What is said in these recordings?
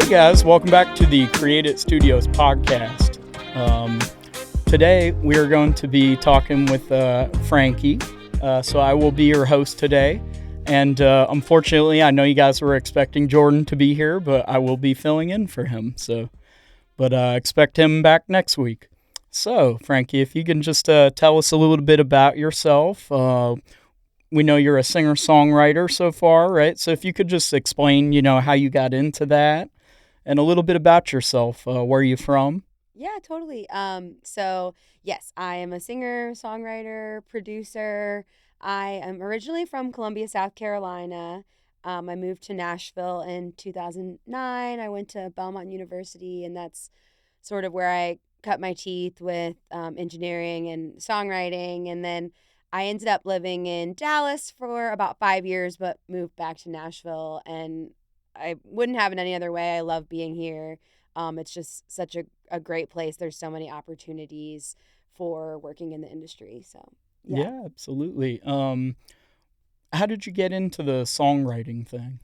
Hey guys, welcome back to the Create It Studios podcast. Today we are going to be talking with Franky. So I will be your host today. And unfortunately, I know you guys were expecting Jordan to be here, but I will be filling in for him. But expect him back next week. So, Franky, if you can just tell us a little bit about yourself. We know you're a singer-songwriter so far, right? So if you could just explain, how you got into that and a little bit about yourself. Where are you from? Yeah, totally. So yes, I am a singer, songwriter, producer. I am originally from Columbia, South Carolina. I moved to Nashville in 2009. I went to Belmont University, and that's sort of where I cut my teeth with engineering and songwriting. And then I ended up living in Dallas for about 5 years, but moved back to Nashville. And I wouldn't have it any other way. I love being here. It's just such a great place. There's so many opportunities for working in the industry. So, yeah. Yeah, absolutely. How did you get into the songwriting thing?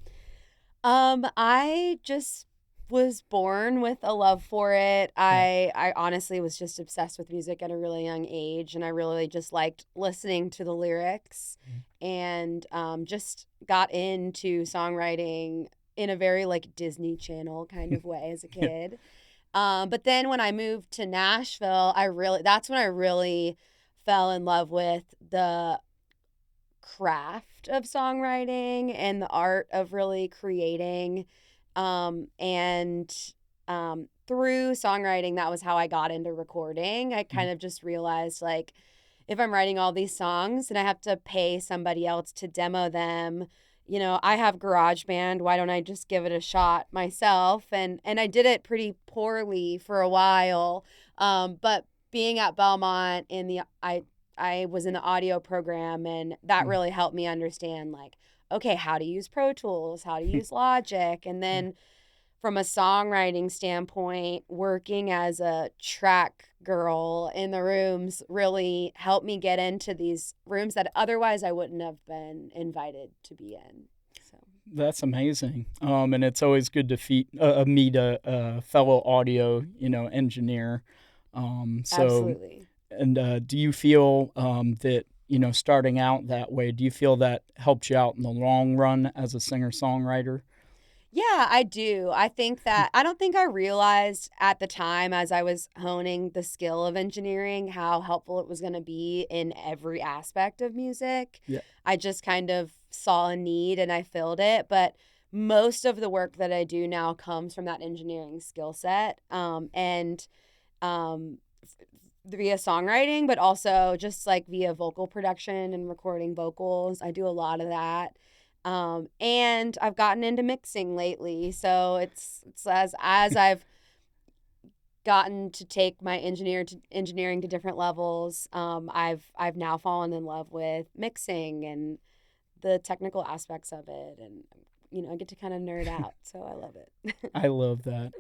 I just was born with a love for it. Yeah. I honestly was just obsessed with music at a really young age, and I really just liked listening to the lyrics, Mm. and just got into songwriting in a very like Disney Channel kind of way as a Yeah. kid. But then when I moved to Nashville, that's when I really fell in love with the craft of songwriting and the art of really creating. And Through songwriting, that was how I got into recording. I Mm. kind of just realized like if I'm writing all these songs and I have to pay somebody else to demo them, I have GarageBand. Why don't I just give it a shot myself? And I did it pretty poorly for a while. But being at Belmont I was in the audio program, and that Mm. really helped me understand like, okay, how to use Pro Tools, how to use Logic. And Yeah. then from a songwriting standpoint, working as a track girl in the rooms really helped me get into these rooms that otherwise I wouldn't have been invited to be in. So, That's amazing. And it's always good to meet a fellow audio, engineer. So, absolutely. and do you feel that, starting out that way, do you feel that helped you out in the long run as a singer-songwriter? Yeah, I do. I don't think I realized at the time as I was honing the skill of engineering how helpful it was going to be in every aspect of music. Yeah. I just kind of saw a need and I filled it. But most of the work that I do now comes from that engineering skill set, and um, via songwriting, but also just like via vocal production and recording vocals. I do a lot of that. And I've gotten into mixing lately, so it's as I've gotten to take my engineering to different levels. I've now fallen in love with mixing and the technical aspects of it, and I get to kind of nerd out, so I love it. I love that.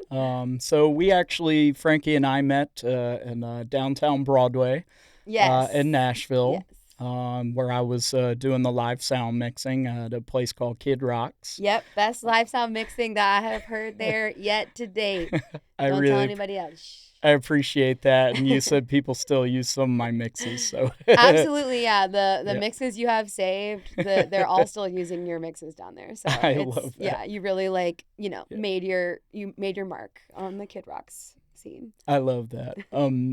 So we actually, Frankie and I met in downtown Broadway Yes, in Nashville, yes, where I was doing the live sound mixing at a place called Kid Rocks. yep. Best live sound mixing that I have heard there yet to date. I Don't tell really anybody else. I appreciate that, and you said people still use some of my mixes, so Absolutely, yeah. The yeah, mixes you have saved, they're all still using your mixes down there. So I it's love that. yeah, you really like, Yeah, made your mark on the Kid Rocks scene. I love that.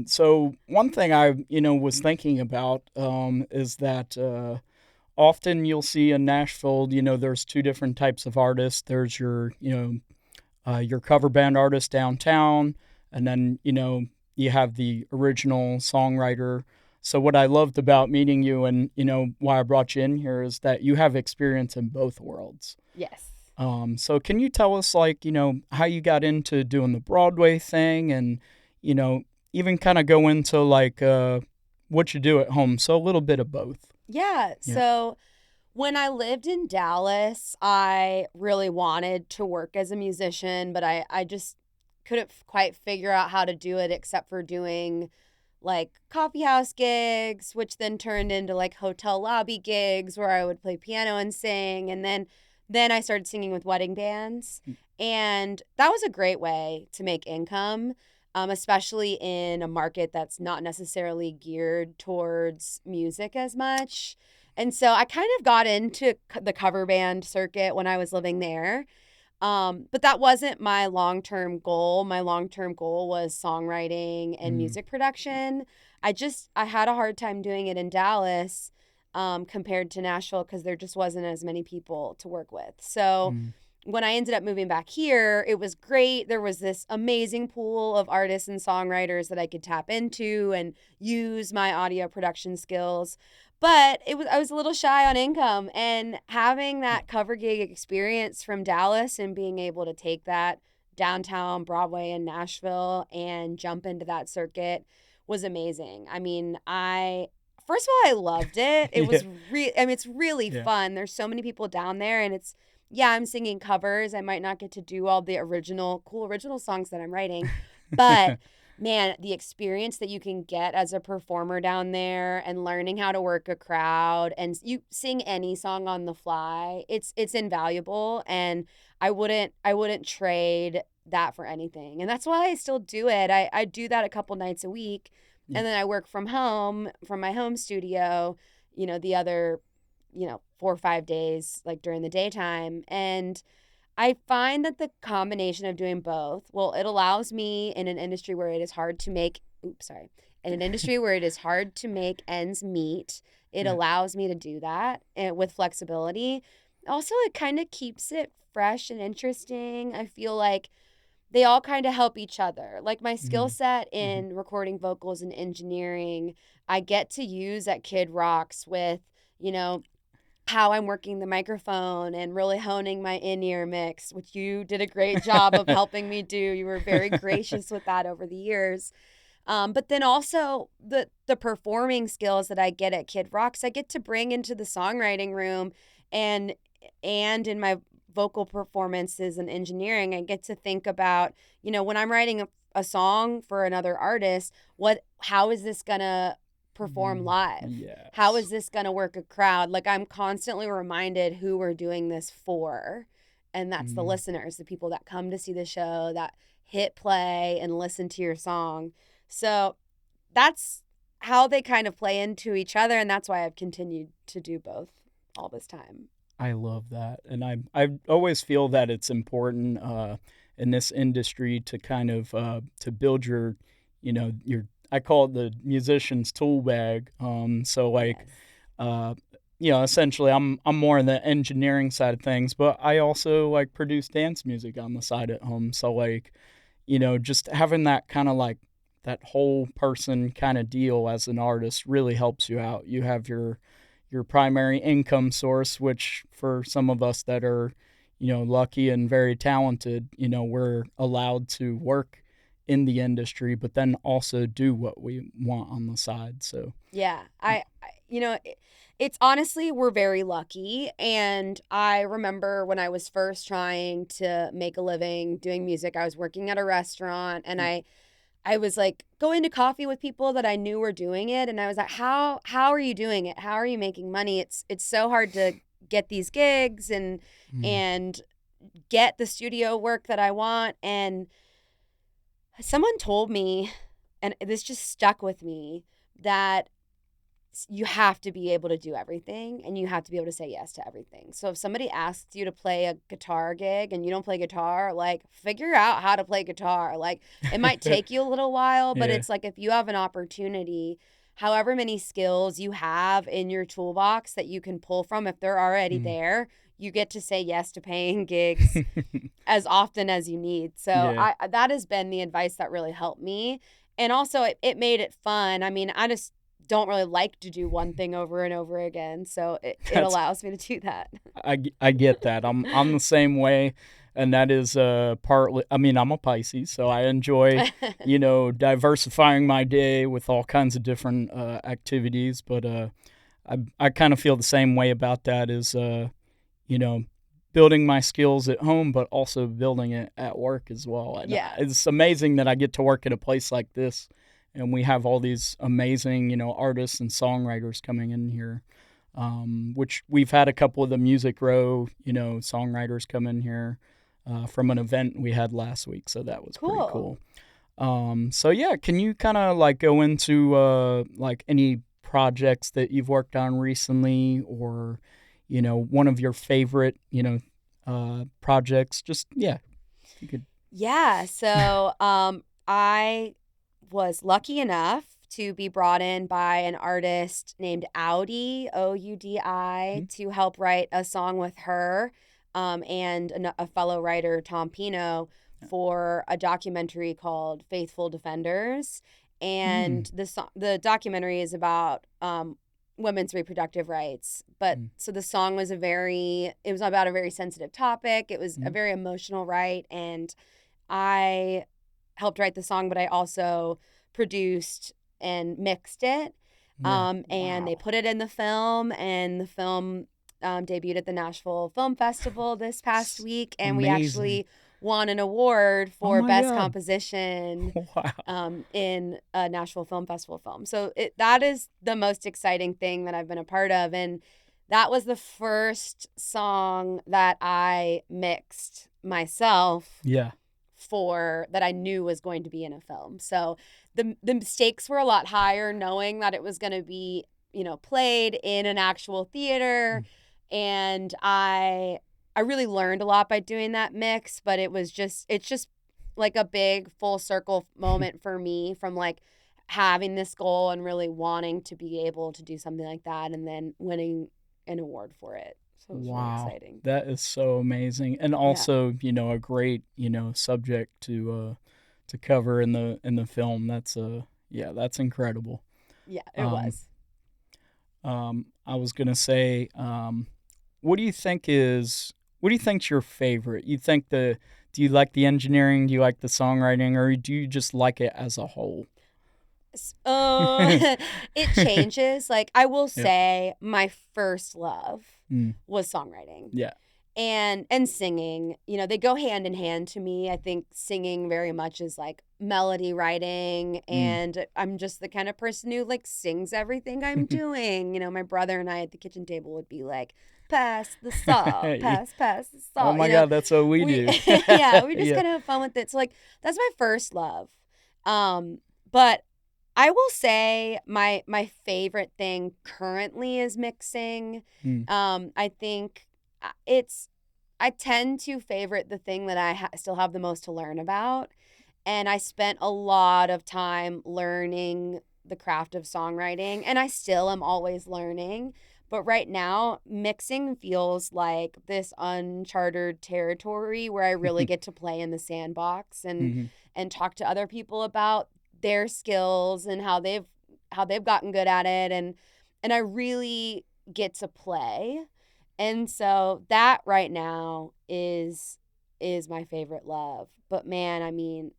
So one thing I was thinking about is that often you'll see in Nashville, there's two different types of artists. There's your cover band artist downtown, and then you have the original songwriter. So what I loved about meeting you, and why I brought you in here, is that you have experience in both worlds. Yes. So can you tell us, like, how you got into doing the Broadway thing, and you know even kind of go into like what you do at home? So a little bit of both. Yeah. Yeah. So when I lived in Dallas, I really wanted to work as a musician, but I just couldn't quite figure out how to do it except for doing like coffee house gigs, which then turned into like hotel lobby gigs where I would play piano and sing. And then then I started singing with wedding bands, and that was a great way to make income, especially in a market that's not necessarily geared towards music as much. And so I kind of got into the cover band circuit when I was living there. But that wasn't my long-term goal. My long-term goal was songwriting and music production. I had a hard time doing it in Dallas, compared to Nashville, because there just wasn't as many people to work with. So when I ended up moving back here, it was great. There was this amazing pool of artists and songwriters that I could tap into and use my audio production skills. But I was a little shy on income, and having that cover gig experience from Dallas and being able to take that downtown Broadway in Nashville and jump into that circuit was amazing. I mean, first of all, I loved it. It was it's really fun. There's so many people down there, and I'm singing covers. I might not get to do all the cool original songs that I'm writing, but man, the experience that you can get as a performer down there and learning how to work a crowd, and you sing any song on the fly, it's invaluable, and I wouldn't trade that for anything. And that's why I still do it. I do that a couple nights a week, and then I work from my home studio, the other 4 or 5 days, like during the daytime. And I find that the combination of doing both, well, it allows me in an industry where it is hard to make, ends meet. It allows me to do that with flexibility. Also, it kind of keeps it fresh and interesting. I feel like they all kind of help each other. Like my skill set in recording vocals and engineering, I get to use at Kid Rocks with, how I'm working the microphone and really honing my in-ear mix, which you did a great job of helping me do. You were very gracious with that over the years. But then also the performing skills that I get at Kid Rocks, I get to bring into the songwriting room, and in my vocal performances and engineering, I get to think about, when I'm writing a song for another artist, how is this gonna perform live? Yes. How is this going to work a crowd? Like, I'm constantly reminded who we're doing this for. And that's the listeners, the people that come to see the show, that hit play and listen to your song. So that's how they kind of play into each other. And that's why I've continued to do both all this time. I love that. And I always feel that it's important in this industry to kind of to build your I call it the musician's tool bag. Essentially I'm more in the engineering side of things, but I also like produce dance music on the side at home. So just having that kind of like that whole person kind of deal as an artist really helps you out. You have your primary income source, which for some of us that are, lucky and very talented, we're allowed to work in the industry, but then also do what we want on the side. So yeah, it's honestly, we're very lucky. And I remember when I was first trying to make a living doing music, I was working at a restaurant, and I was like going to coffee with people that I knew were doing it, and I was like, how are you doing it? How are you making money? It's so hard to get these gigs and get the studio work that I want. And someone told me, and this just stuck with me, that you have to be able to do everything, and you have to be able to say yes to everything. So if somebody asks you to play a guitar gig and you don't play guitar, like, figure out how to play guitar. Like, it might take you a little while, but it's like, if you have an opportunity, however many skills you have in your toolbox that you can pull from, if they're already there, you get to say yes to paying gigs as often as you need. So that has been the advice that really helped me. And also it made it fun. I mean, I just don't really like to do one thing over and over again. So it allows me to do that. I get that. I'm the same way. And that is partly, I mean, I'm a Pisces, so I enjoy, diversifying my day with all kinds of different activities. But I kind of feel the same way about that is, building my skills at home, but also building it at work as well. And it's amazing that I get to work at a place like this, and we have all these amazing, artists and songwriters coming in here. which we've had a couple of the Music Row, songwriters come in here from an event we had last week. So that was pretty cool. So yeah, can you kind of like go into like any projects that you've worked on recently, or one of your favorite projects? Just if you could. Yeah. So I was lucky enough to be brought in by an artist named Oudi, Oudi, to help write a song with her and a fellow writer, Tom Pino, for a documentary called Faithful Defenders. And the documentary is about women's reproductive rights. But so the song was about a very sensitive topic. It was a very emotional write, and I helped write the song, but I also produced and mixed it. And they put it in the film, and the film debuted at the Nashville Film Festival this past week, and we actually won an award for Best Composition in a Nashville Film Festival film. So that is the most exciting thing that I've been a part of, and that was the first song that I mixed myself. For that I knew was going to be in a film. So the stakes were a lot higher, knowing that it was going to be, played in an actual theater. And I really learned a lot by doing that mix, but it's just like a big full circle moment for me, from like having this goal and really wanting to be able to do something like that, and then winning an award for it. So it was really exciting. That is so amazing. And also, a great, subject to cover in the film. That's that's incredible. Yeah, it was. I was gonna say, what do you think's your favorite? Do you like the engineering? Do you like the songwriting, or do you just like it as a whole? It changes. Like, I will say my first love was songwriting. Yeah. And singing. They go hand in hand to me. I think singing very much is like melody writing, and I'm just the kind of person who like sings everything I'm doing. My brother and I at the kitchen table would be like, pass the salt, pass the salt. Oh my God, that's what we do. Yeah, we just kind of have fun with it. So like, that's my first love. But I will say my favorite thing currently is mixing. I think I tend to favorite the thing that I still have the most to learn about. And I spent a lot of time learning the craft of songwriting, and I still am always learning. But right now, mixing feels like this uncharted territory where I really get to play in the sandbox and talk to other people about their skills and how they've gotten good at it, and I really get to play. And so that right now is my favorite love. But man, I mean,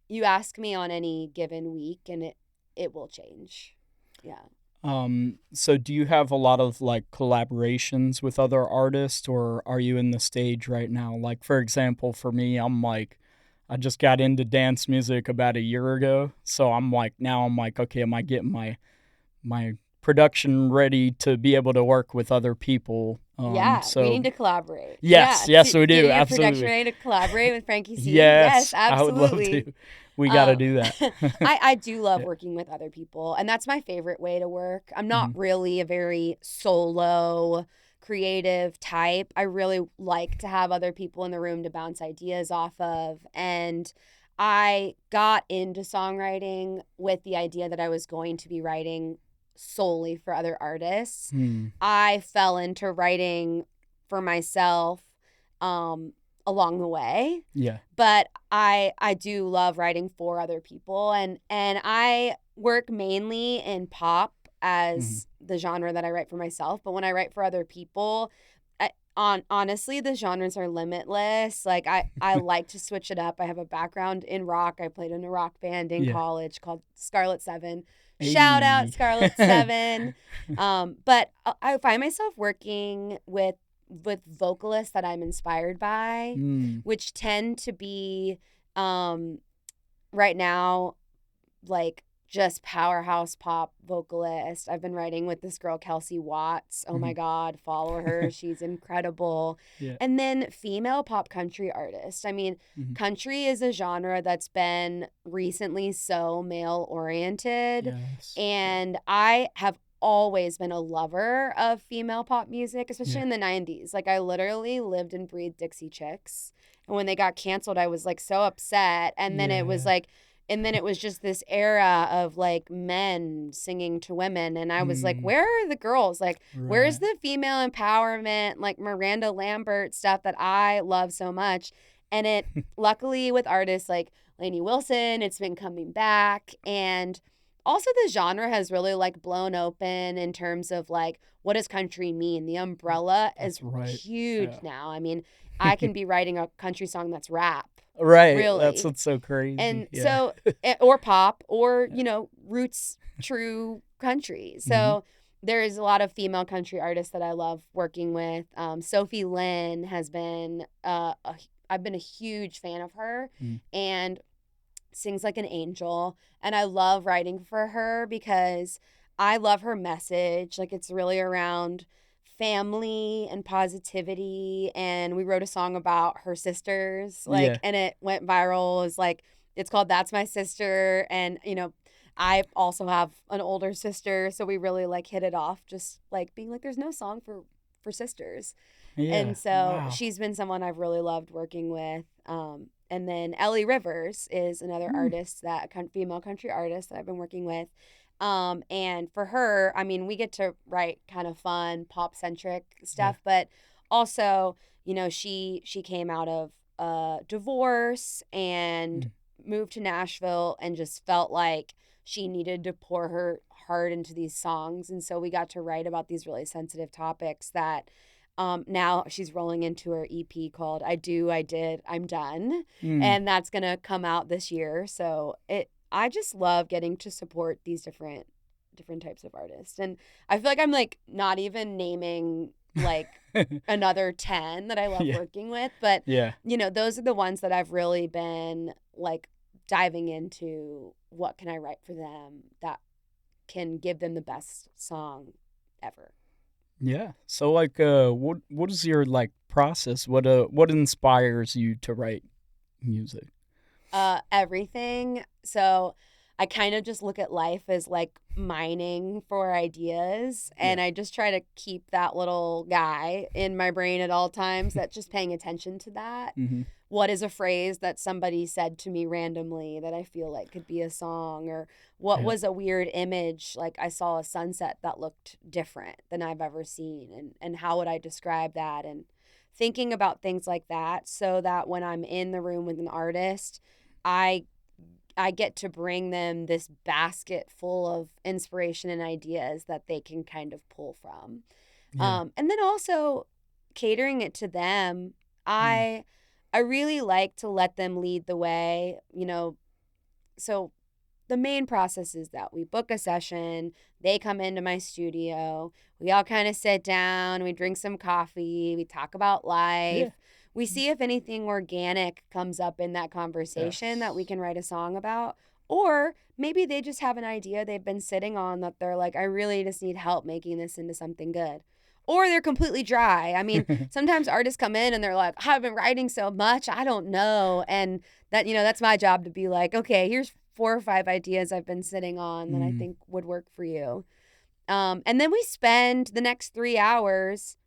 you ask me on any given week and it will change. Yeah. So do you have a lot of like collaborations with other artists, or are you in the stage right now? Like, for example, for me, I just got into dance music about a year ago. So I'm like, okay, am I getting my production ready to be able to work with other people? So we need to collaborate. Yes, we do. Get your absolutely. Production ready to collaborate with Franky C. Yes, absolutely. I would love to. We got to do that. I do love working with other people, and that's my favorite way to work. I'm not really a very solo creative type. I really like to have other people in the room to bounce ideas off of. And I got into songwriting with the idea that I was going to be writing solely for other artists. I fell into writing for myself along the way. Yeah. But I do love writing for other people, and I work mainly in pop as the genre that I write for myself. But when I write for other people, honestly, the genres are limitless. Like, I like to switch it up. I have a background in rock. I played in a rock band in college called Scarlet 7. Hey. Shout out Scarlet 7. But I find myself working with vocalists that I'm inspired by, which tend to be right now like just powerhouse pop vocalist. I've been writing with this girl, Kelsey Watts. Oh my God, follow her. She's incredible. Yeah. And then female pop country artists. I mean, country is a genre that's been recently so male oriented. Yes. And I have always been a lover of female pop music, especially in the 90s. Like, I literally lived and breathed Dixie Chicks. And when they got canceled, I was like so upset. And then it was like, and then it was just this era of like men singing to women. And I was like, where are the girls? Like, where's the female empowerment, like Miranda Lambert stuff that I love so much? And it, luckily with artists like Lainey Wilson, it's been coming back. And also the genre has really like blown open in terms of like, what does country mean? The umbrella is huge now. I mean, I can be writing a country song that's rap. Right. Really. That's what's so crazy. And so, or pop, or, you know, roots, true country. So there is a lot of female country artists that I love working with. Sophie Lynn has been, I've been a huge fan of her and sings like an angel. And I love writing for her because I love her message. Like, it's really around family and positivity, and we wrote a song about her sisters, like, and it went viral. It's like, it's called That's My Sister, and you know, I also have an older sister, so we really like hit it off, just like being like, there's no song for sisters. And so she's been someone I've really loved working with. And then Ellie Rivers is another artist, that female country artist that I've been working with. And for her, I mean, we get to write kind of fun pop centric stuff, but also, you know, she came out of divorce and moved to Nashville and just felt like she needed to pour her heart into these songs. And so we got to write about these really sensitive topics that now she's rolling into her EP called I Do, I Did, I'm Done. And that's going to come out this year. So I just love getting to support these different types of artists. And I feel like I'm like not even naming like another 10 that I love working with, but you know, those are the ones that I've really been like diving into. What can I write for them that can give them the best song ever? Yeah. So like what is your like process? What inspires you to write music? Everything. So I kind of just look at life as like mining for ideas, and I just try to keep that little guy in my brain at all times that's just paying attention to that. What is a phrase that somebody said to me randomly that I feel like could be a song, or what was a weird image, like I saw a sunset that looked different than I've ever seen, and how would I describe that, and thinking about things like that, so that when I'm in the room with an artist, I get to bring them this basket full of inspiration and ideas that they can kind of pull from. And then also catering it to them. I really like to let them lead the way, you know. So the main process is that we book a session, they come into my studio, we all kind of sit down, we drink some coffee, we talk about life. We see if anything organic comes up in that conversation that we can write a song about. Or maybe they just have an idea they've been sitting on that they're like, I really just need help making this into something good. Or they're completely dry. I mean, sometimes artists come in and they're like, I've been writing so much, I don't know. And that, you know, that's my job to be like, okay, here's 4 or 5 ideas I've been sitting on that I think would work for you. And then we spend the next 3 hours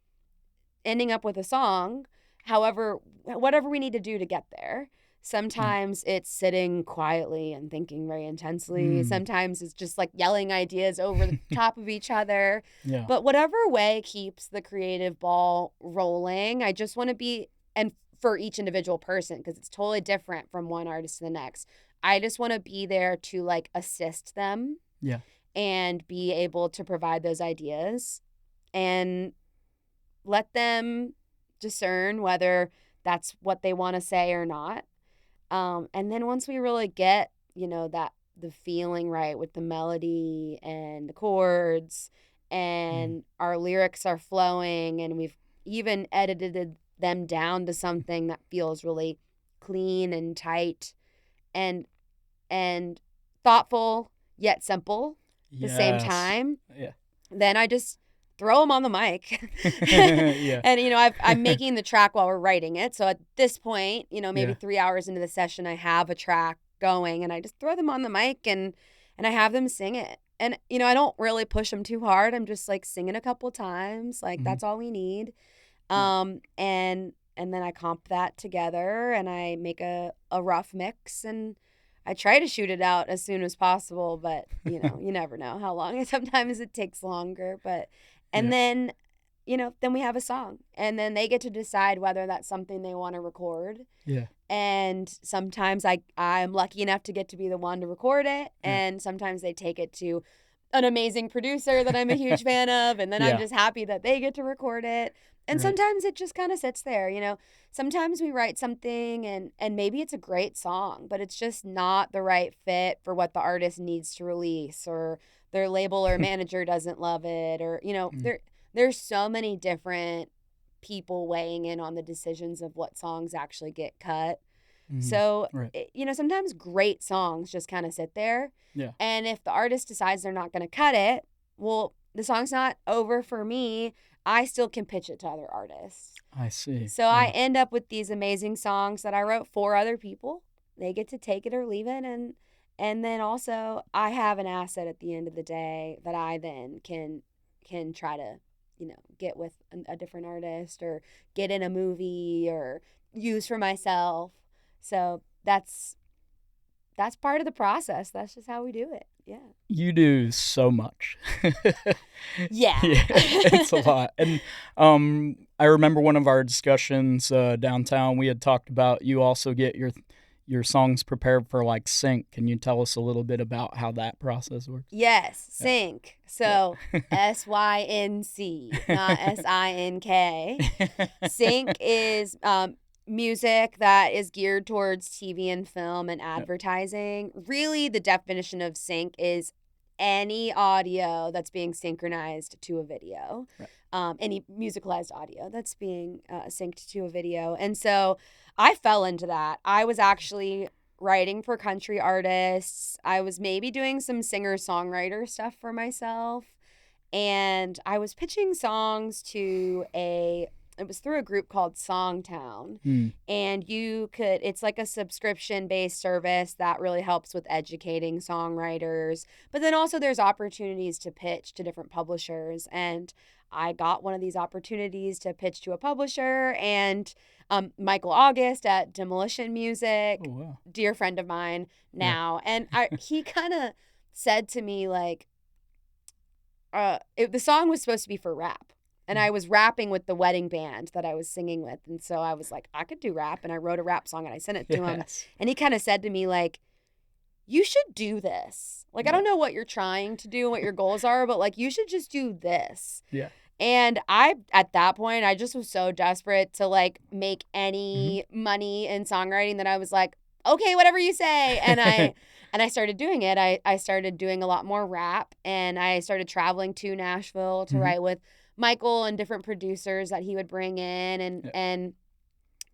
ending up with a song. However, whatever we need to do to get there. Sometimes it's sitting quietly and thinking very intensely. Sometimes it's just like yelling ideas over the top of each other. But whatever way keeps the creative ball rolling, I just want to be, and for each individual person, because it's totally different from one artist to the next, I just want to be there to like assist them and be able to provide those ideas and let them discern whether that's what they want to say or not. And then once we really get, you know, that the feeling right with the melody and the chords and our lyrics are flowing, and we've even edited them down to something that feels really clean and tight and thoughtful, yet simple at the same time, Yeah. then I just throw them on the mic. Yeah. And, I'm making the track while we're writing it. So at this point, maybe Yeah. 3 hours into the session, I have a track going and I just throw them on the mic and I have them sing it. And, I don't really push them too hard. I'm just like singing a couple times. Like that's all we need. And then I comp that together and I make a rough mix and I try to shoot it out as soon as possible, but you never know how long. Sometimes it takes longer, and then then we have a song and then they get to decide whether that's something they want to record. Yeah. And sometimes I'm lucky enough to get to be the one to record it, and sometimes they take it to an amazing producer that I'm a huge fan of, and then I'm just happy that they get to record it. And sometimes it just kind of sits there, Sometimes we write something and maybe it's a great song, but it's just not the right fit for what the artist needs to release, or their label or manager doesn't love it, or there's so many different people weighing in on the decisions of what songs actually get cut. So, sometimes great songs just kind of sit there. Yeah. And if the artist decides they're not going to cut it, well, the song's not over for me. I still can pitch it to other artists. I see. So I end up with these amazing songs that I wrote for other people. They get to take it or leave it. And then also I have an asset at the end of the day that I then can try to, get with a different artist or get in a movie or use for myself. So that's part of the process. That's just how we do it. Yeah. You do so much. Yeah. It's a lot. And I remember one of our discussions downtown, we had talked about you also get your songs prepared for like sync. Can you tell us a little bit about how that process works? Yes, sync. So SYNC, not SINK. Sync is music that is geared towards TV and film and advertising. Really, the definition of sync is any audio that's being synchronized to a video. Any musicalized audio that's being synced to a video. And so I fell into that. I was actually writing for country artists. I was maybe doing some singer-songwriter stuff for myself. And I was pitching songs to it was through a group called Songtown. And it's like a subscription-based service that really helps with educating songwriters. But then also there's opportunities to pitch to different publishers. And I got one of these opportunities to pitch to a publisher, and Michael August at Demolition Music, dear friend of mine now. And he kind of said to me, like, the song was supposed to be for rap. And I was rapping with the wedding band that I was singing with. And so I was like, I could do rap. And I wrote a rap song and I sent it to him. And he kind of said to me, like, you should do this. Like, I don't know what you're trying to do and what your goals are, but like, you should just do this. Yeah. And at that point, I just was so desperate to like make any money in songwriting that I was like, okay, whatever you say. And I started doing it. I started doing a lot more rap, and I started traveling to Nashville to write with Michael and different producers that he would bring in. And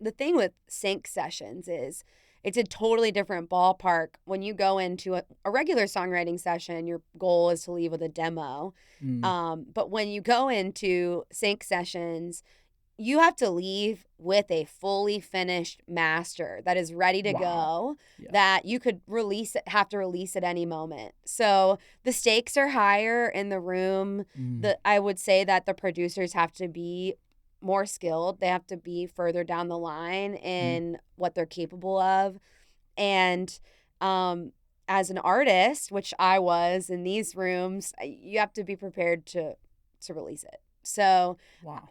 the thing with sync sessions is it's a totally different ballpark. When you go into a regular songwriting session, your goal is to leave with a demo. But when you go into sync sessions, you have to leave with a fully finished master that is ready to go, that you could have to release at any moment. So the stakes are higher in the room. I would say that the producers have to be more skilled. They have to be further down the line in what they're capable of. And as an artist, which I was in these rooms, you have to be prepared to release it. So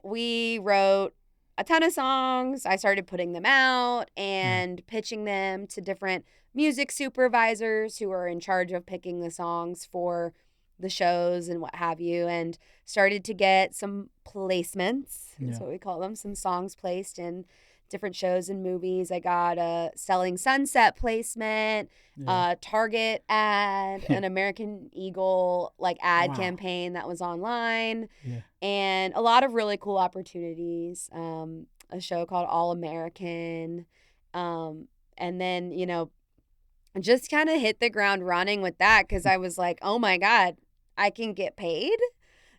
we wrote a ton of songs. I started putting them out and pitching them to different music supervisors who are in charge of picking the songs for the shows and what have you, and started to get some placements. That's what we call them, some songs placed in different shows and movies. I got a Selling Sunset placement, Target ad, an American Eagle ad campaign that was online, and a lot of really cool opportunities. A show called All American, and then just kind of hit the ground running with that because I was like, oh my God, I can get paid.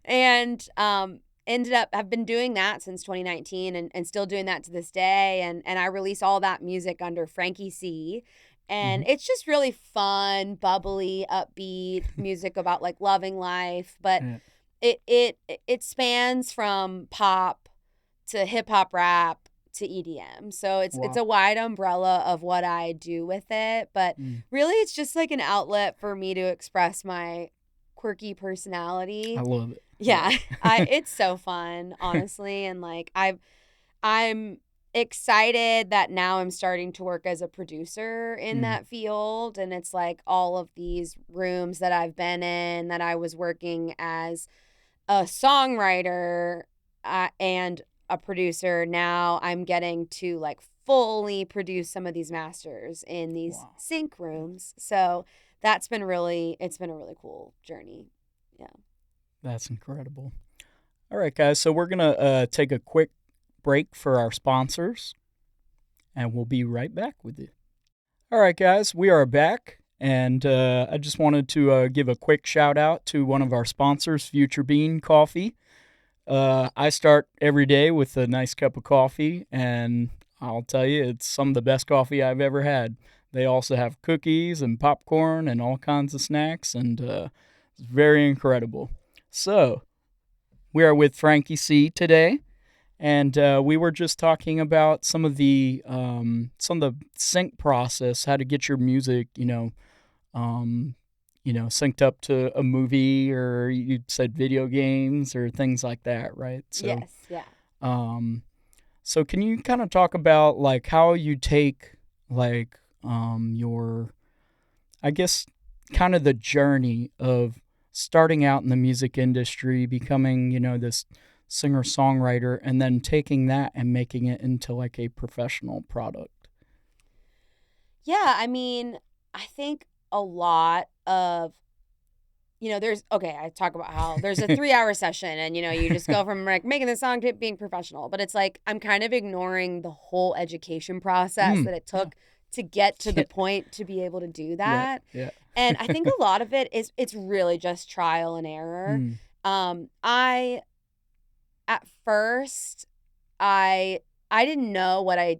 And I've been doing that since 2019 and still doing that to this day. And I release all that music under Franky C. And it's just really fun, bubbly, upbeat music about like loving life. But it spans from pop to hip hop rap to EDM. So it's a wide umbrella of what I do with it. But really it's just like an outlet for me to express my quirky personality. I love it. Yeah. It's so fun, honestly. And like I'm excited that now I'm starting to work as a producer in that field. And it's like all of these rooms that I've been in that I was working as a songwriter and a producer. Now I'm getting to like fully produce some of these masters in these sync rooms. So it's been a really cool journey. Yeah. That's incredible. All right, guys. So we're going to take a quick break for our sponsors, and we'll be right back with you. All right, guys. We are back, and I just wanted to give a quick shout out to one of our sponsors, FUTUREBEAN Coffee. I start every day with a nice cup of coffee, and I'll tell you, it's some of the best coffee I've ever had. They also have cookies and popcorn and all kinds of snacks, and it's very incredible. So, we are with Franky C today, and we were just talking about some of the sync process, how to get your music, synced up to a movie, or you said video games or things like that, right? So, yes, yeah. So can you kind of talk about like how you take like your, I guess, kind of the journey of starting out in the music industry, becoming, this singer-songwriter, and then taking that and making it into like a professional product? Yeah, I mean, I think a lot of, I talk about how there's a 3-hour session and, you just go from like making the song to being professional. But it's like I'm kind of ignoring the whole education process that it took to get to the point to be able to do that. Yeah. And I think a lot of it is it's really just trial and error. At first, I didn't know what I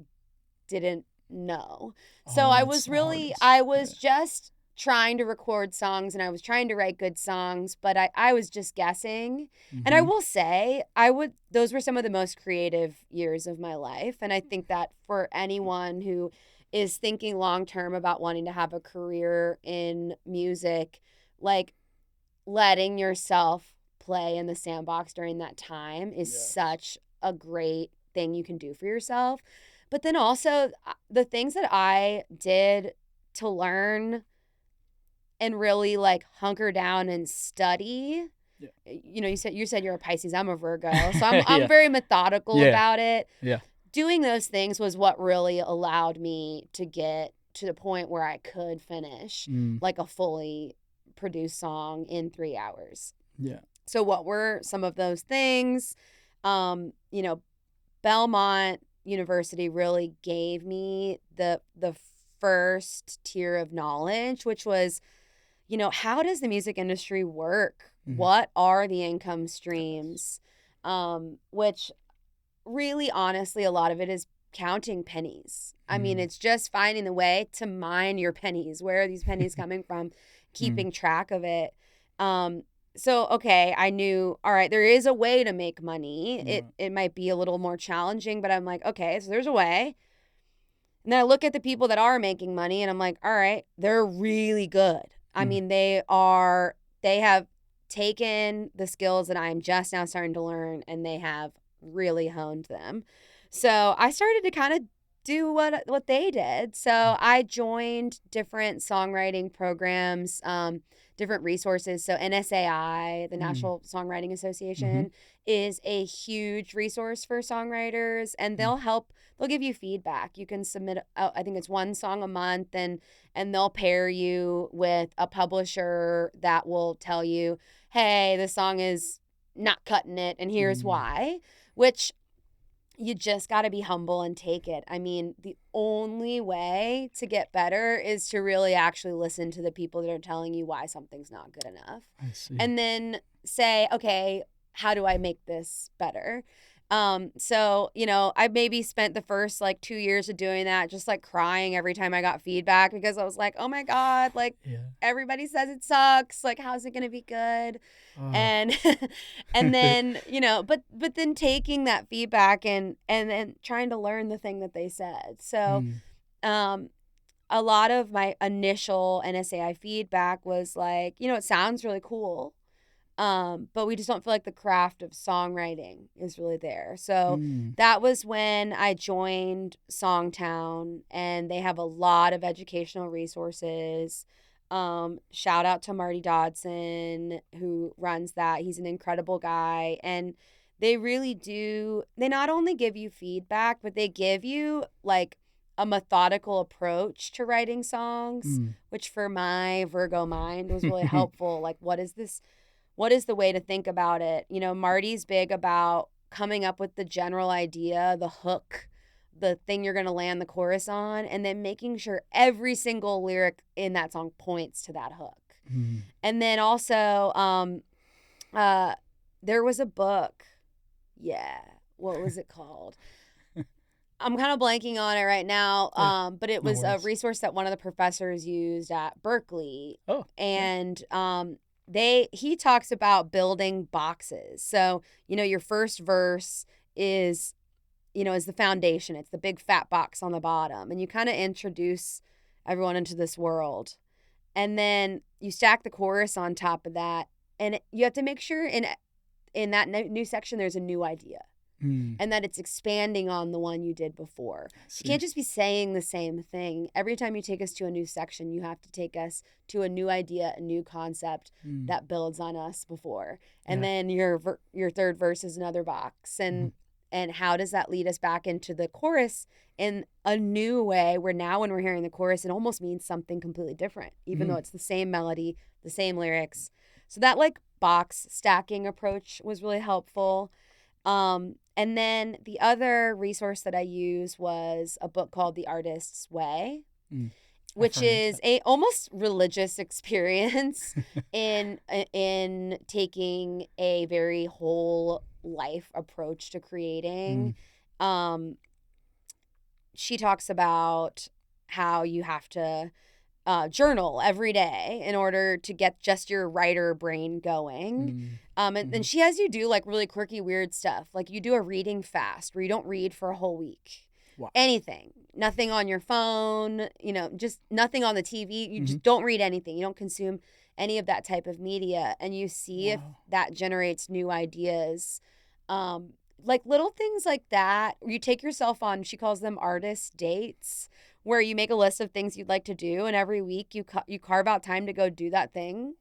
didn't know. So I was just trying to record songs and I was trying to write good songs, but I was just guessing. And I will say, those were some of the most creative years of my life. And I think that for anyone who is thinking long term about wanting to have a career in music, like letting yourself play in the sandbox during that time is such a great thing you can do for yourself. But then also the things that I did to learn and really like hunker down and study. Yeah. You said you're a Pisces, I'm a Virgo. So I'm very methodical about it. Yeah. Doing those things was what really allowed me to get to the point where I could finish like a fully produced song in 3 hours. Yeah. So what were some of those things? Belmont University really gave me the first tier of knowledge, which was, how does the music industry work? What are the income streams? Which really, honestly, a lot of it is counting pennies. I mean, it's just finding the way to mine your pennies. Where are these pennies coming from? Keeping track of it. So, okay, I knew, all right, there is a way to make money. It might be a little more challenging, but I'm like, okay, so there's a way. And then I look at the people that are making money and I'm like, all right, they're really good. I mean, they have taken the skills that I'm just now starting to learn and they have really honed them. So I started to kind of do what they did. So I joined different songwriting programs, different resources. So NSAI, the National Songwriting Association, is a huge resource for songwriters, and they'll give you feedback. You can submit, I think it's one song a month, and they'll pair you with a publisher that will tell you, hey, the song is not cutting it, and here's why, which you just got to be humble and take it. I mean, the only way to get better is to really actually listen to the people that are telling you why something's not good enough. I see. And then say, okay, how do I make this better? So, I maybe spent the first like 2 years of doing that, just like crying every time I got feedback because I was like, oh my God, like everybody says it sucks. Like, how's it going to be good? And, and then, but then taking that feedback and then trying to learn the thing that they said. So, a lot of my initial NSAI feedback was like, it sounds really cool. But we just don't feel like the craft of songwriting is really there. So that was when I joined Songtown, and they have a lot of educational resources. Shout out to Marty Dodson, who runs that. He's an incredible guy. And they really do, they not only give you feedback, but they give you like a methodical approach to writing songs, which for my Virgo mind was really helpful. Like, what is this? What is the way to think about it? Marty's big about coming up with the general idea, the hook, the thing you're going to land the chorus on, and then making sure every single lyric in that song points to that hook. And then also, there was a book. Yeah. What was it called? I'm kind of blanking on it right now. But it was a resource that one of the professors used at Berkeley. And he talks about building boxes. So, your first verse is the foundation. It's the big fat box on the bottom. And you kind of introduce everyone into this world. And then you stack the chorus on top of that. And you have to make sure in that new section, there's a new idea. And that it's expanding on the one you did before. You can't just be saying the same thing. Every time you take us to a new section, you have to take us to a new idea, a new concept that builds on us before. And then your third verse is another box. And how does that lead us back into the chorus in a new way, where now when we're hearing the chorus, it almost means something completely different, even though it's the same melody, the same lyrics. So that like box stacking approach was really helpful. And then the other resource that I used was a book called The Artist's Way, which is a almost religious experience in taking a very whole life approach to creating. She talks about how you have to journal every day in order to get just your writer brain going. And then she has you do like really quirky, weird stuff. Like you do a reading fast where you don't read for a whole week. Wow. Anything, nothing on your phone, just nothing on the TV. You just don't read anything. You don't consume any of that type of media. And you see if that generates new ideas. Like little things like that. You take yourself on, she calls them artist dates, where you make a list of things you'd like to do, and every week you carve out time to go do that thing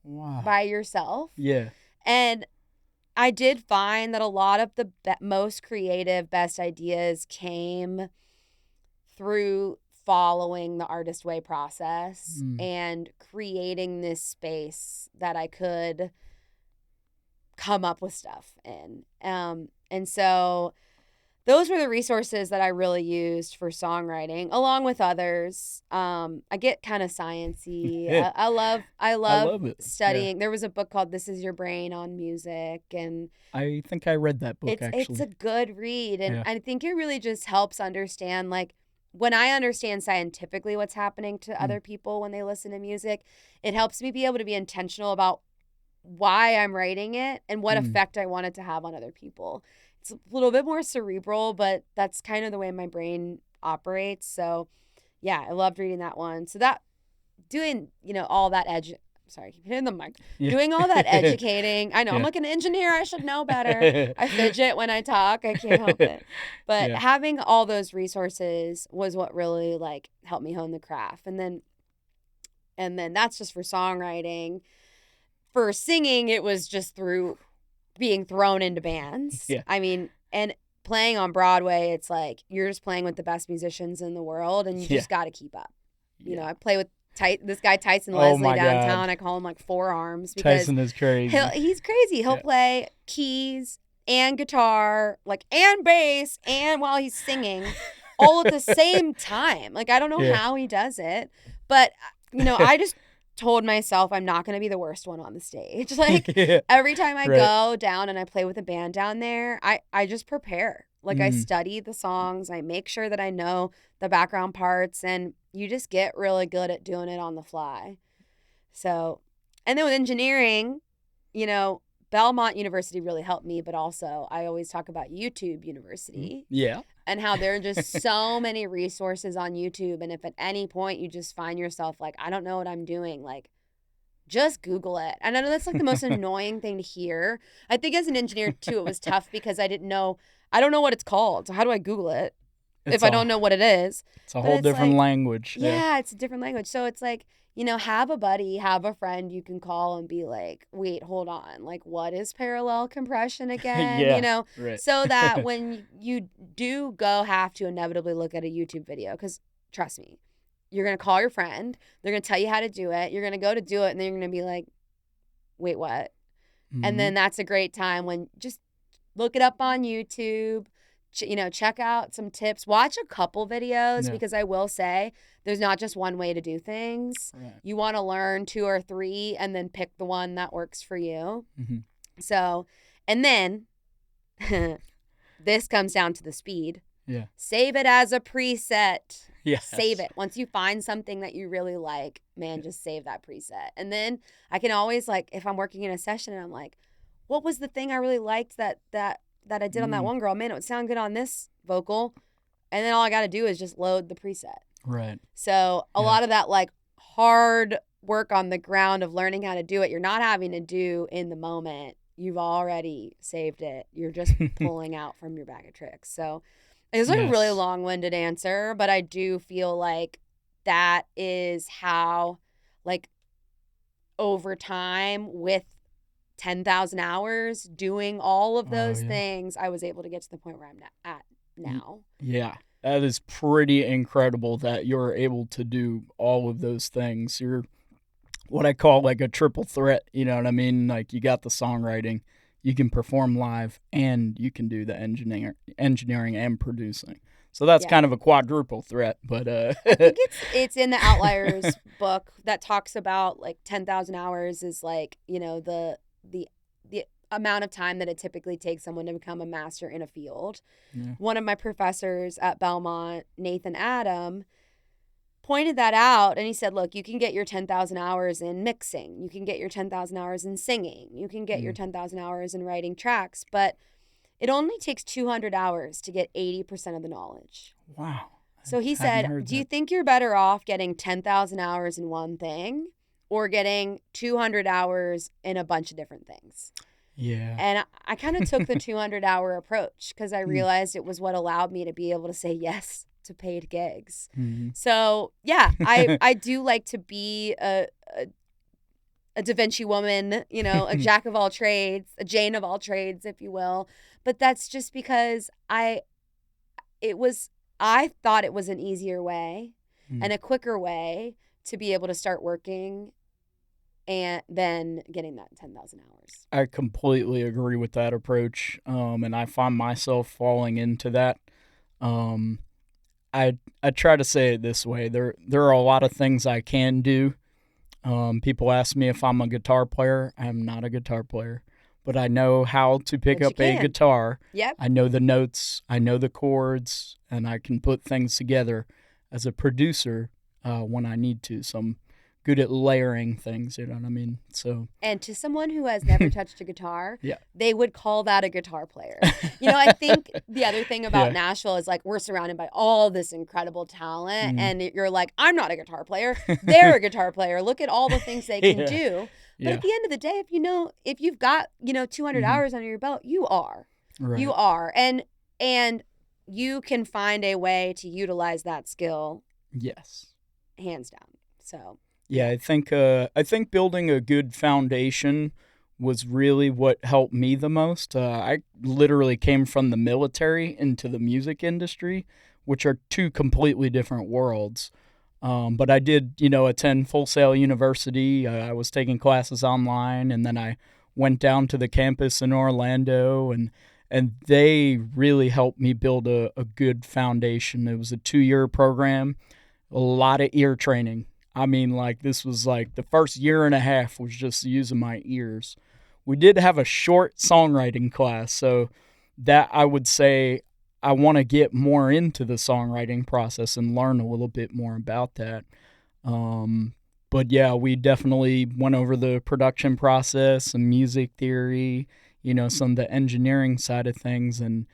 by yourself. Yeah. And I did find that a lot of the most creative, best ideas came through following the Artist Way process and creating this space that I could come up with stuff in. And so those were the resources that I really used for songwriting, along with others. I get kind of sciencey. I love studying. Yeah. There was a book called This Is Your Brain on Music, and I think I read that book, actually. It's a good read, and I think it really just helps understand, like, when I understand scientifically what's happening to other people when they listen to music, it helps me be able to be intentional about why I'm writing it and what effect I want it to have on other people. It's a little bit more cerebral, but that's kind of the way my brain operates. So, yeah, I loved reading that one. So that doing, all that keep hitting the mic. Yeah. Doing all that educating. I know I'm like an engineer. I should know better. I fidget when I talk. I can't help it. But having all those resources was what really like helped me hone the craft. And then that's just for songwriting. For singing, it was just through being thrown into bands. Yeah. I mean, and playing on Broadway, it's like you're just playing with the best musicians in the world, and you just got to keep up. I play with this guy Tyson Leslie downtown. God. I call him like Forearms because Tyson is crazy. He's crazy. He'll play keys, and guitar, like, and bass, and while he's singing all at the same time. Like, I don't know how he does it, but, I just told myself I'm not going to be the worst one on the stage. Like, every time I go down and I play with a band down there, I just prepare. Like, I study the songs. I make sure that I know the background parts, and you just get really good at doing it on the fly. So, and then with engineering, Belmont University really helped me, but also I always talk about YouTube University. Yeah. And how there are just so many resources on YouTube. And if at any point you just find yourself like, I don't know what I'm doing, like, just Google it. And I know that's like the most annoying thing to hear. I think as an engineer too, it was tough because I don't know what it's called. So how do I Google it if I don't know what it is? It's a whole different language. Yeah, it's a different language. So it's like, have a buddy, have a friend you can call and be like, wait, hold on. Like, what is parallel compression again? So that when you do have to inevitably look at a YouTube video, because trust me, you're going to call your friend. They're going to tell you how to do it. You're going to go to do it. And then you're going to be like, wait, what? Mm-hmm. And then that's a great time when just look it up on YouTube. Check out some tips. Watch a couple videos because I will say there's not just one way to do things. Right. You want to learn 2 or 3 and then pick the one that works for you. Mm-hmm. So, and then this comes down to the speed. Yeah. Save it as a preset. Yes. Save it. Once you find something that you really like, man, just save that preset. And then I can always, like, if I'm working in a session and I'm like, what was the thing I really liked that I did on that one girl? Man, it would sound good on this vocal. And then all I got to do is just load the preset. Right. So a lot of that, like, hard work on the ground of learning how to do it, you're not having to do in the moment. You've already saved it. You're just pulling out from your bag of tricks. So it's a really long-winded answer, but I do feel like that is how, like, over time with 10,000 hours doing all of those things, I was able to get to the point where I'm at now. Yeah, that is pretty incredible that you're able to do all of those things. You're what I call like a triple threat, you know what I mean? Like, you got the songwriting, you can perform live, and you can do the engineering and producing. So that's kind of a quadruple threat, but I think it's in the Outliers book that talks about, like, 10,000 hours is, like, the amount of time that it typically takes someone to become a master in a field. Yeah. One of my professors at Belmont, Nathan Adam, pointed that out, and he said, look, you can get your 10,000 hours in mixing, you can get your 10,000 hours in singing, you can get your 10,000 hours in writing tracks, but it only takes 200 hours to get 80% of the knowledge. Wow. So he said, do you think you're better off getting 10,000 hours in one thing or getting 200 hours in a bunch of different things? Yeah. And I kind of took the 200-hour approach because I realized it was what allowed me to be able to say yes to paid gigs. Mm-hmm. So, yeah, I do like to be a Da Vinci woman, a jack of all trades, a Jane of all trades, if you will. But that's just because I thought it was an easier way and a quicker way to be able to start working and then getting that 10,000 hours. I completely agree with that approach, and I find myself falling into that. I try to say it this way. There are a lot of things I can do. People ask me if I'm a guitar player. I'm not a guitar player, but I know how to pick up a guitar. Yep. I know the notes, I know the chords, and I can put things together as a producer when I need to. So I'm good at layering things, you know what I mean? So. And to someone who has never touched a guitar, they would call that a guitar player. I think the other thing about Nashville is, like, we're surrounded by all this incredible talent, and you're like, I'm not a guitar player. They're a guitar player. Look at all the things they can do. But at the end of the day, if you've got, 200 hours under your belt, you are. Right. You are. And you can find a way to utilize that skill. Yes. Hands down. So. Yeah, I think building a good foundation was really what helped me the most. I literally came from the military into the music industry, which are two completely different worlds. But I did, attend Full Sail University. I was taking classes online, and then I went down to the campus in Orlando, and and they really helped me build a good foundation. It was a 2-year program, a lot of ear training. I mean, like, this was like the first year and a half was just using my ears. We did have a short songwriting class, so that I would say I want to get more into the songwriting process and learn a little bit more about that. But yeah, we definitely went over the production process and music theory, some of the engineering side of things. And,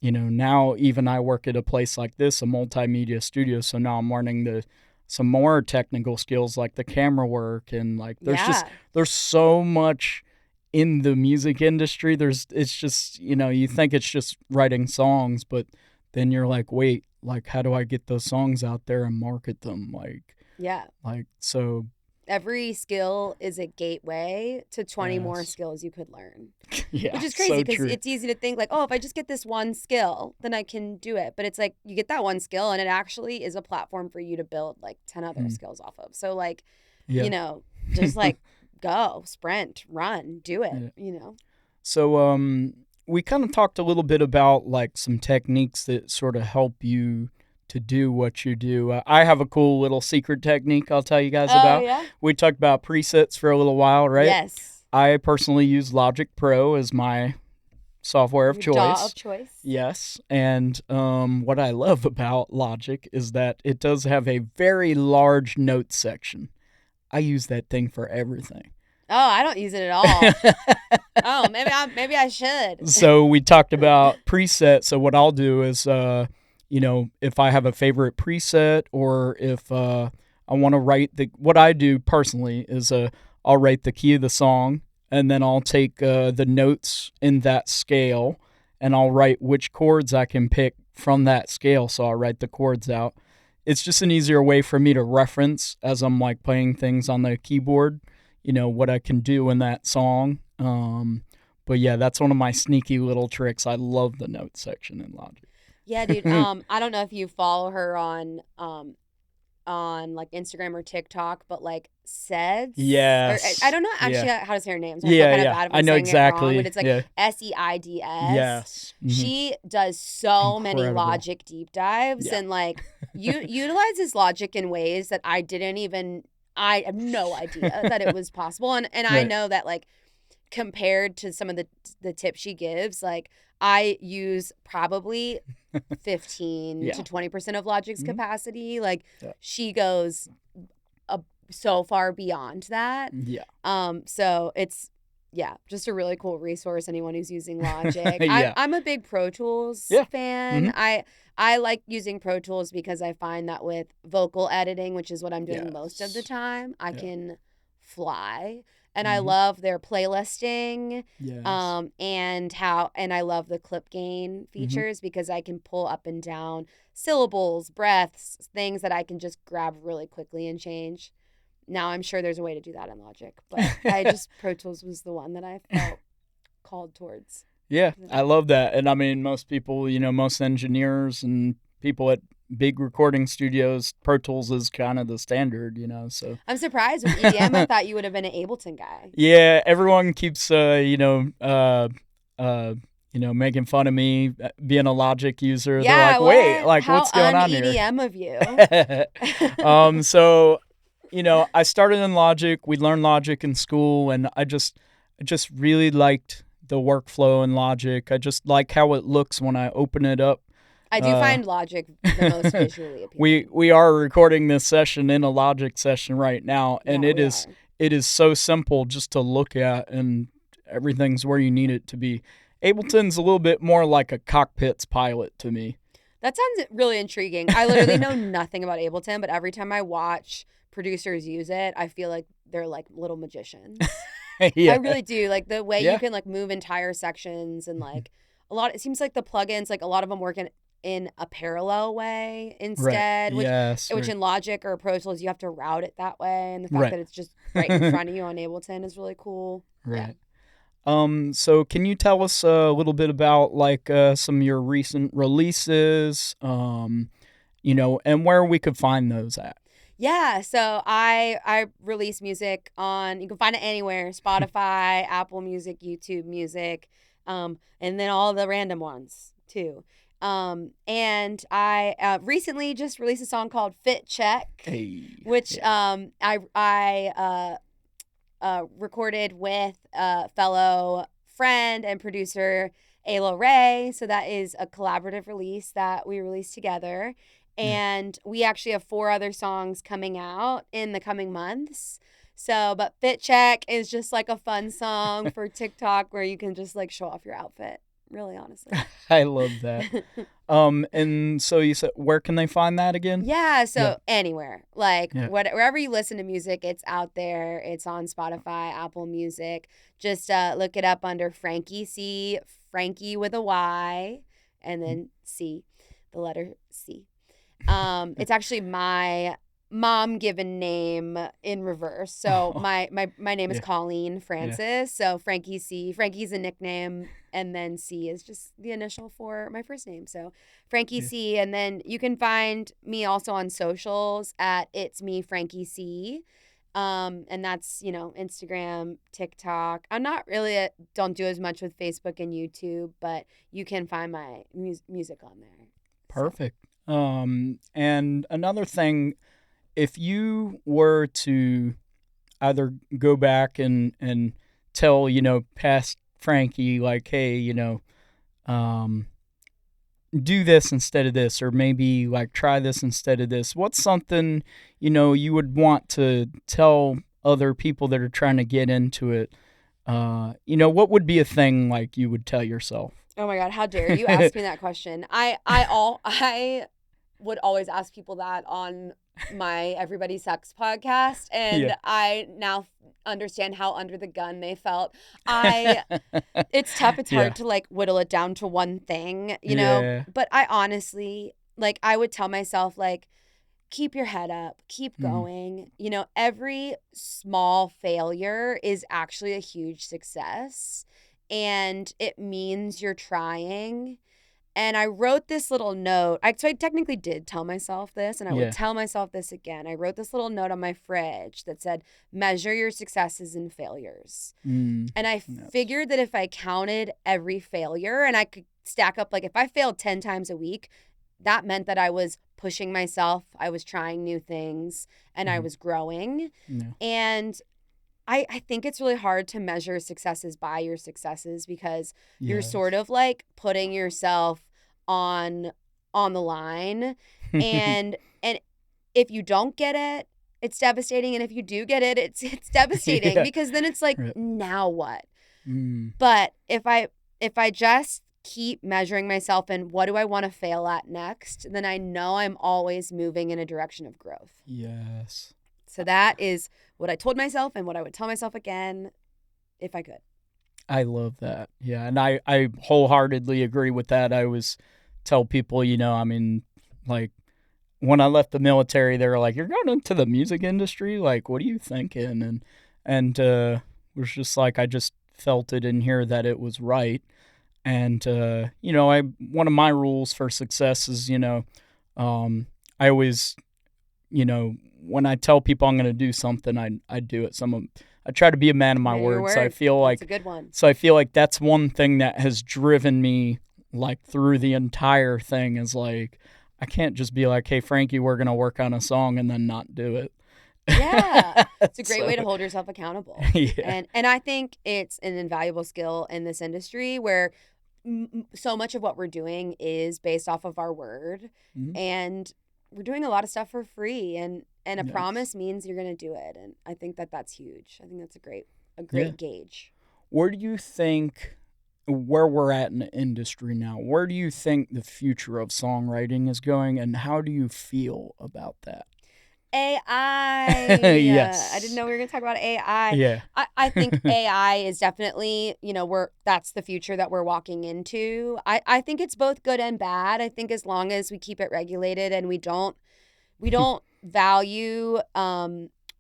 now even I work at a place like this, a multimedia studio. So now I'm learning some more technical skills like the camera work, and like there's so much in the music industry. It's just, you think it's just writing songs, but then you're like, wait, like, how do I get those songs out there and market them? So every skill is a gateway to 20 more skills you could learn. Yeah, which is crazy because so it's easy to think like, oh, if I just get this one skill, then I can do it. But it's like you get that one skill and it actually is a platform for you to build like 10 other skills off of. So like, just like go, sprint, run, do it, So we kind of talked a little bit about like some techniques that sort of help you to do what you do. I have a cool little secret technique I'll tell you guys about. Yeah? We talked about presets for a little while, right? Yes. I personally use Logic Pro as my software of choice. DAW of choice. Yes. And what I love about Logic is that it does have a very large note section. I use that thing for everything. Oh, I don't use it at all. Oh, maybe I should. So we talked about presets. So what I'll do is if I have a favorite preset, or if I want to write what I do personally is I'll write the key of the song, and then I'll take the notes in that scale, and I'll write which chords I can pick from that scale. So I'll write the chords out. It's just an easier way for me to reference as I'm like playing things on the keyboard, what I can do in that song. But yeah, that's one of my sneaky little tricks. I love the note section in Logic. Yeah, dude. I don't know if you follow her on like Instagram or TikTok, but like Seds. Yes. I don't know actually how to say her name. So I know exactly. But it's like Seids. Yes. Mm-hmm. She does so many Logic deep dives and like utilizes Logic in ways that I have no idea that it was possible. And right. I know that like compared to some of the tips she gives, like I use probably 15 to 20% of Logic's capacity. Like she goes so far beyond that. Yeah. So it's just a really cool resource. Anyone who's using Logic. I'm a big Pro Tools fan. Mm-hmm. I like using Pro Tools because I find that with vocal editing, which is what I'm doing most of the time, I can fly. And I love their playlisting, and I love the clip gain features because I can pull up and down syllables, breaths, things that I can just grab really quickly and change. Now I'm sure there's a way to do that in Logic, but Pro Tools was the one that I felt called towards. Yeah, I love that. And I mean, most people, most engineers and people at big recording studios, Pro Tools is kind of the standard, so. I'm surprised with EDM. I thought you would have been an Ableton guy. Yeah, everyone keeps, making fun of me being a Logic user. Yeah, they're like, wait, like, what's going on here? EDM of you. So, I started in Logic. We learned Logic in school, and I just really liked the workflow in Logic. I just like how it looks when I open it up. I do find Logic the most visually appealing. We are recording this session in a Logic session right now, and it is so simple just to look at, and everything's where you need it to be. Ableton's a little bit more like a cockpit's pilot to me. That sounds really intriguing. I literally know nothing about Ableton, but every time I watch producers use it, I feel like they're like little magicians. I really do. Like the way you can like move entire sections and like it seems like the plugins, like a lot of them work in a parallel way instead, which in Logic or Pro Tools you have to route it that way, and the fact that it's just right in front of you on Ableton is really cool. Right. So can you tell us a little bit about like some of your recent releases, and where we could find those at? Yeah, so I release music you can find it anywhere, Spotify, Apple Music, YouTube Music. and then all the random ones too. And I recently just released a song called Fit Check, which I recorded with a fellow friend and producer, Ayla Ray. So that is a collaborative release that we released together. And we actually have 4 other songs coming out in the coming months. So, but Fit Check is just like a fun song for TikTok where you can just like show off your outfit. Really, honestly. I love that. And so you said, where can they find that again? Yeah, so anywhere. Like wherever you listen to music, it's out there. It's on Spotify, Apple Music. Just look it up under Franky C, Franky with a Y, and then C, the letter C. It's actually my mom given name in reverse. So my name is Colleen Francis. So Franky C. Franky's a nickname, and then C is just the initial for my first name. So Franky C. And then you can find me also on socials at It's Me Franky C. And that's, Instagram, TikTok. I'm not really don't do as much with Facebook and YouTube, but you can find my music on there. Perfect. And another thing, if you were to either go back and tell, past Franky, like, hey, do this instead of this, or maybe like try this instead of this, what's something, you would want to tell other people that are trying to get into it? What would be a thing like you would tell yourself? Oh my God, how dare you ask me that question? I would always ask people that on my Everybody Sucks podcast, and I now understand how under the gun they felt. It's tough. It's hard to like whittle it down to one thing, but I honestly, like, I would tell myself, like, keep your head up, keep going. Every small failure is actually a huge success, and it means you're trying. And I wrote this little note. So I technically did tell myself this, and I would tell myself this again. I wrote this little note on my fridge that said, measure your successes and failures. And I figured that if I counted every failure and I could stack up, like if I failed 10 times a week, that meant that I was pushing myself, I was trying new things, and I was growing. And I think it's really hard to measure successes by your successes, because you're sort of like putting yourself on the line. And if you don't get it, it's devastating. And if you do get it, it's devastating because then it's like, now what? But if I just keep measuring myself and what do I want to fail at next, then I know I'm always moving in a direction of growth. Yes. So that is what I told myself and what I would tell myself again if I could. I love that. Yeah, and I wholeheartedly agree with that. I always tell people, like when I left the military, they were like, you're going into the music industry? Like, what are you thinking? And it was just like, I just felt it in here that it was right. And, one of my rules for success is, I always, when I tell people I'm going to do something, I do it. I try to be a man of my word. So I feel like that's a good one. So I feel like that's one thing that has driven me like through the entire thing is like, I can't just be like, hey, Franky, we're going to work on a song and then not do it. Yeah. It's a great way to hold yourself accountable. And I think it's an invaluable skill in this industry where so much of what we're doing is based off of our word, and we're doing a lot of stuff for free, and a promise means you're going to do it. And I think that's huge. I think that's a great gauge. Where do you think, where we're at in the industry now, where do you think the future of songwriting is going, and how do you feel about that? AI. Yes. I didn't know we were going to talk about AI. Yeah. I think AI is definitely, that's the future that we're walking into. I think it's both good and bad. I think as long as we keep it regulated and we don't value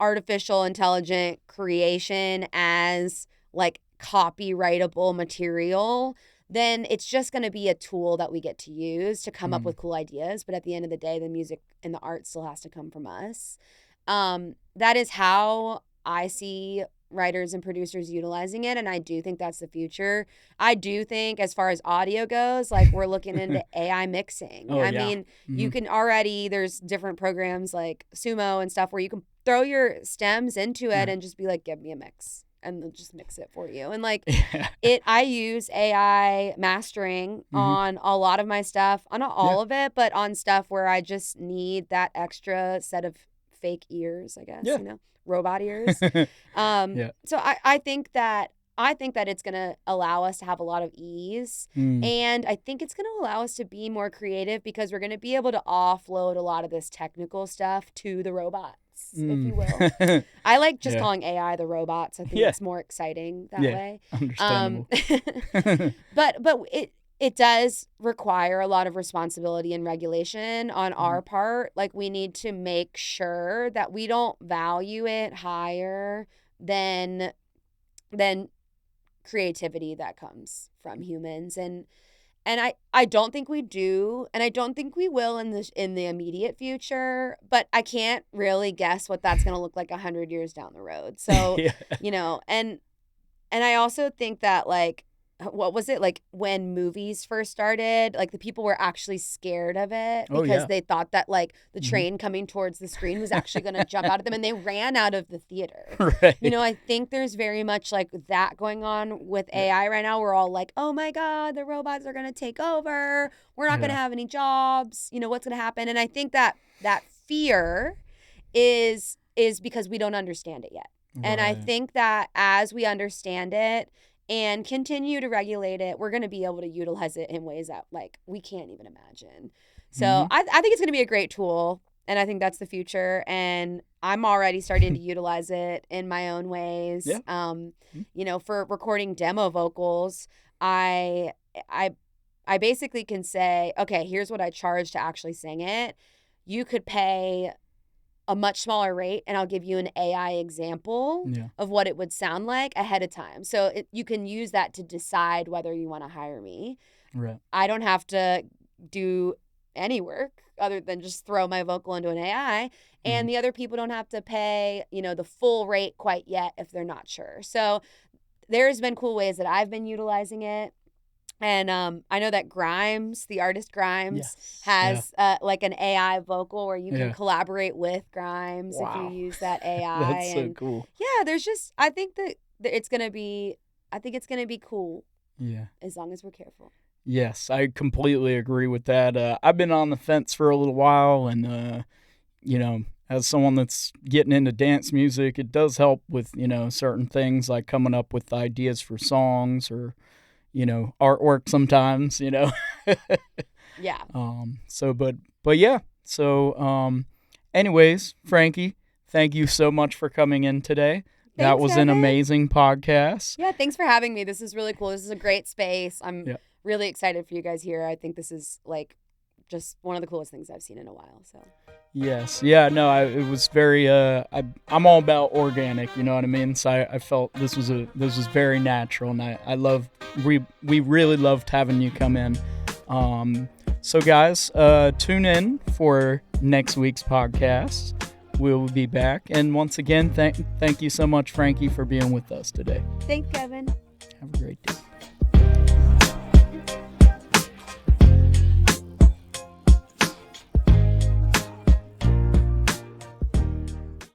artificial intelligent creation as like copyrightable material, then it's just going to be a tool that we get to use to come up with cool ideas. But at the end of the day, the music and the art still has to come from us. That is how I see songwriters and producers utilizing it, and I do think that's the future. I do think as far as audio goes, like we're looking into AI mixing. Oh, I yeah. mean, you can already, there's different programs like Sumo and stuff where you can throw your stems into it and just be like, give me a mix, and they'll just mix it for you. And like I use AI mastering on a lot of my stuff, on not all of it, but on stuff where I just need that extra set of fake ears, I guess, robot ears. So I think that it's going to allow us to have a lot of ease, and I think it's going to allow us to be more creative because we're going to be able to offload a lot of this technical stuff to the robots, if you will. I like just calling AI the robots. I think it's more exciting that way. Understandable. But it does require a lot of responsibility and regulation on our part. Like, we need to make sure that we don't value it higher than creativity that comes from humans. And I don't think we do, and I don't think we will in the immediate future, but I can't really guess what that's going to look like 100 years down the road. So, and I also think that, like, what was it, like when movies first started, like the people were actually scared of it because they thought that like the train coming towards the screen was actually going to jump out at them, and they ran out of the theater. Right. I think there's very much like that going on with AI right now. We're all like, oh my God, the robots are going to take over. We're not going to have any jobs. What's going to happen? And I think that fear is because we don't understand it yet. Right. And I think that as we understand it and continue to regulate it, we're going to be able to utilize it in ways that like we can't even imagine. So I think it's going to be a great tool, and I think that's the future. And I'm already starting to utilize it in my own ways. Yeah. For recording demo vocals, I basically can say, okay, here's what I charge to actually sing it. You could pay a much smaller rate, and I'll give you an AI example of what it would sound like ahead of time. So you can use that to decide whether you want to hire me. Right. I don't have to do any work other than just throw my vocal into an AI, and the other people don't have to pay, the full rate quite yet if they're not sure. So there's been cool ways that I've been utilizing it. And I know that Grimes, the artist Grimes, has like an AI vocal where you can collaborate with Grimes if you use that AI. That's so cool. Yeah, there's just, I think that it's going to be cool. Yeah. As long as we're careful. Yes, I completely agree with that. I've been on the fence for a little while, and, as someone that's getting into dance music, it does help with, certain things like coming up with ideas for songs or artwork sometimes, Yeah. Anyways, Franky, thank you so much for coming in today. That was an amazing podcast. Yeah, thanks for having me. This is really cool. This is a great space. I'm really excited for you guys here. I think this is like just one of the coolest things I've seen in a while. So. Yes. Yeah. No. It was very. I'm all about organic. You know what I mean. So I felt this was very natural, and I loved. We really loved having you come in. So guys, tune in for next week's podcast. We'll be back, and once again, thank you so much, Franky, for being with us today. Thanks, Kevin. Have a great day.